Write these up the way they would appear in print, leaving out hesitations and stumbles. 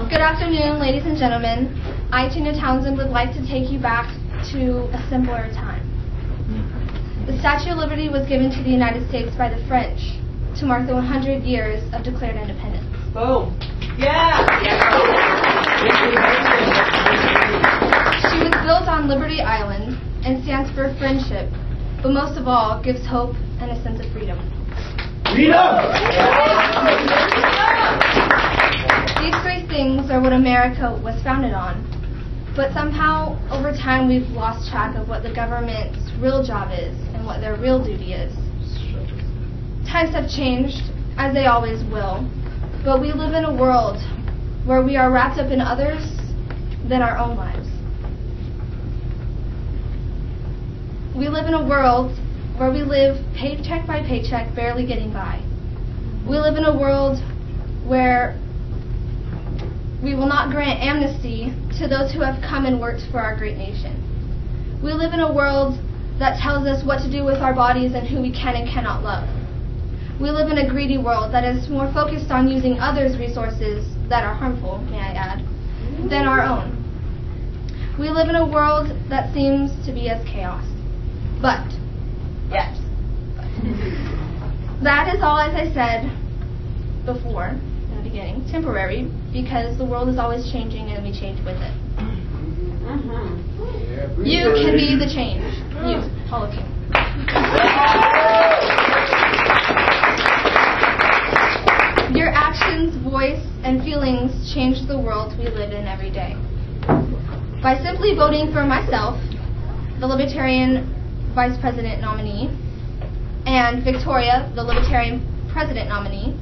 Good afternoon, ladies and gentlemen. I, Tina Townsend, would like to take you back to a simpler time. The Statue of Liberty was given to the United States by the French to mark the 100 years of declared independence. Boom. Yeah. She was built on Liberty Island and stands for friendship, but most of all gives hope and a sense of freedom. Freedom! These three things are what America was founded on, but somehow over time we've lost track of what the government's real job is and what their real duty is. Times have changed, as they always will, but we live in a world where we are wrapped up in others than our own lives. We live in a world where we live paycheck by paycheck, barely getting by. We live in a world where we will not grant amnesty to those who have come and worked for our great nation. We live in a world that tells us what to do with our bodies and who we can and cannot love. We live in a greedy world that is more focused on using others' resources that are harmful, may I add, than our own. We live in a world that seems to be as chaos. But, Yes. that is all, as I said before, in the beginning, temporary, because the world is always changing and we change with it. You can be the change. You, all of you. Your actions, voice, and feelings change the world we live in every day. By simply voting for myself, the Libertarian Vice President nominee, and Victoria, the Libertarian President nominee,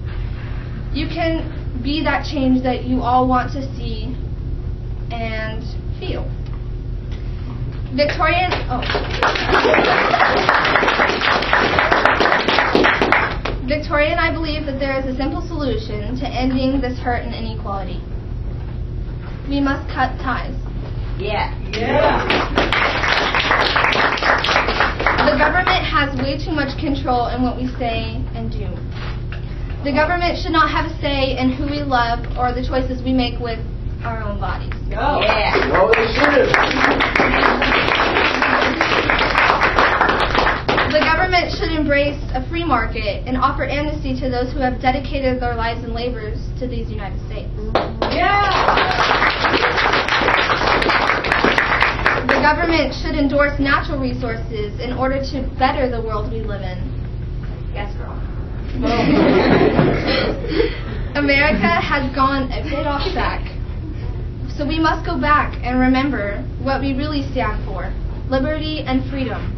you can be that change that you all want to see and feel. Victoria and I believe that there is a simple solution to ending this hurt and inequality. We must cut ties. Yeah. The government has way too much control in what we say and do. The government should not have a say in who we love or the choices we make with our own bodies. Go. Yeah. No, they shouldn't. The government should embrace a free market and offer amnesty to those who have dedicated their lives and labors to these United States. Yeah. The government should endorse natural resources in order to better the world we live in. Yes, girl. America has gone a bit off track. So we must go back and remember what we really stand for: liberty and freedom.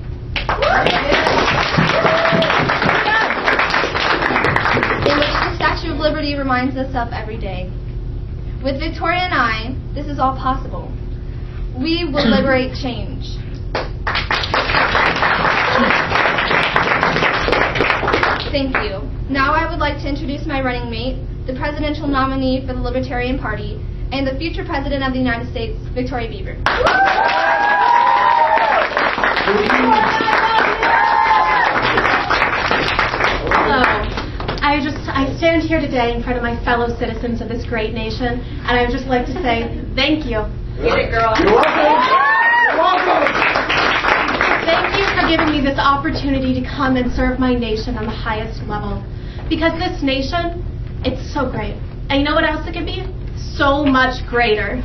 In which the Statue of Liberty reminds us of every day. With Victoria and I, this is all possible. We will liberate change. Thank you. Now I would like to introduce my running mate, the presidential nominee for the Libertarian Party, and the future President of the United States, Victoria Beaver. Hello. I stand here today in front of my fellow citizens of this great nation, and I would just like to say thank you. Get it, girl. You're welcome. You're welcome. Thank you for giving me this opportunity to come and serve my nation on the highest level. Because this nation, it's so great. And you know what else it can be? So much greater.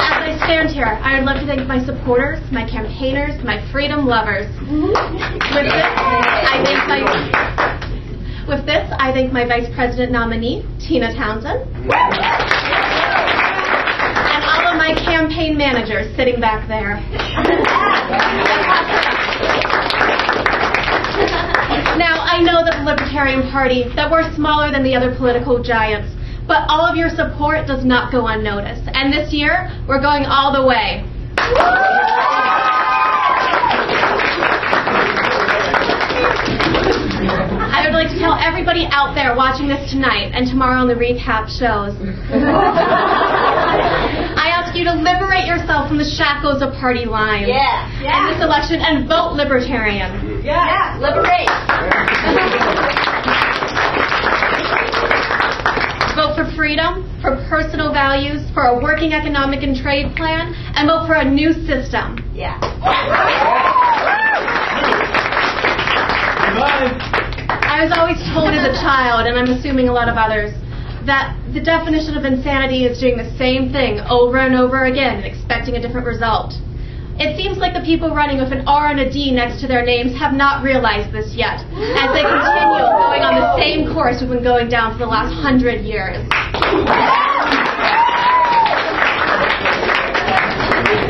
As I stand here, I would love to thank my supporters, my campaigners, my freedom lovers. With this, I thank my Vice President nominee, Tina Townsend. And all of my campaign managers sitting back there. Now, I know that the Libertarian Party, that we're smaller than the other political giants, but all of your support does not go unnoticed. And this year, we're going all the way. I would like to tell everybody out there watching this tonight and tomorrow on the recap shows, I ask you you to liberate yourself from the shackles of party lines in this election and vote Libertarian. Yeah. Liberate. Vote for freedom, for personal values, for a working economic and trade plan, and vote for a new system. Yeah. I was always told as a child, and I'm assuming a lot of others, that the definition of insanity is doing the same thing over and over again and expecting a different result. It seems like the people running with an R and a D next to their names have not realized this yet, as they continue going on the same course we've been going down for the last 100 years.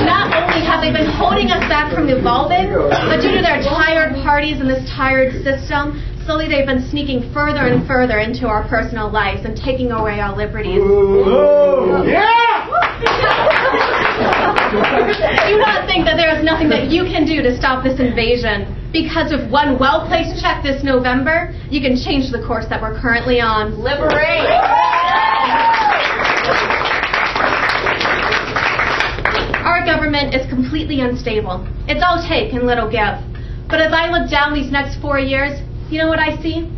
Not only have they been holding us back from evolving, but due to their tired parties and this tired system, slowly they've been sneaking further and further into our personal lives and taking away our liberties. Do not think that there is nothing that you can do to stop this invasion, because with one well-placed check this November, you can change the course that we're currently on. Liberate. Our government is completely unstable. It's all take and little give. But as I look down these next 4 years, you know what I see?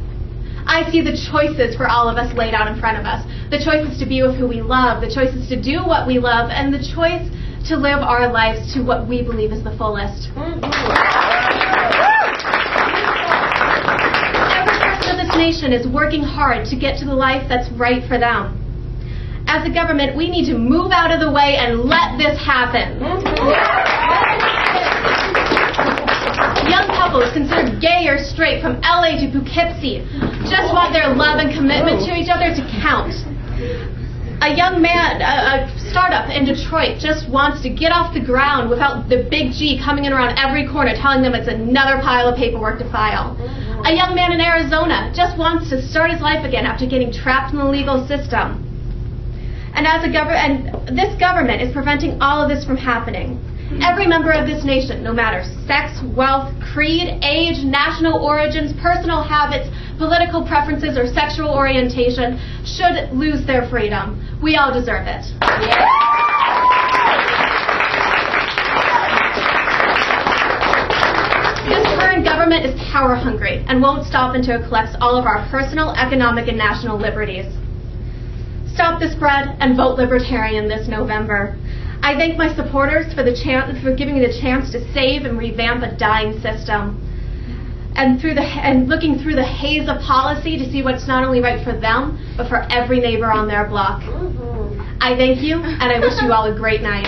I see the choices for all of us laid out in front of us. The choices to be with who we love, the choices to do what we love, and the choice to live our lives to what we believe is the fullest. Every person of this nation is working hard to get to the life that's right for them. As a government, we need to move out of the way and let this happen. Young couples considered gay or straight from LA to Poughkeepsie just want their love and commitment to each other to count. A young man, a startup in Detroit just wants to get off the ground without the big G coming in around every corner telling them it's another pile of paperwork to file. A young man in Arizona just wants to start his life again after getting trapped in the legal system. And this government is preventing all of this from happening. Every member of this nation, no matter sex, wealth, creed, age, national origins, personal habits, political preferences, or sexual orientation, should lose their freedom. We all deserve it. This current government is power hungry and won't stop until it collects all of our personal, economic, and national liberties. Stop the spread and vote Libertarian this November. I thank my supporters for giving me the chance to save and revamp a dying system, and looking through the haze of policy to see what's not only right for them, but for every neighbor on their block. I thank you, and I wish you all a great night.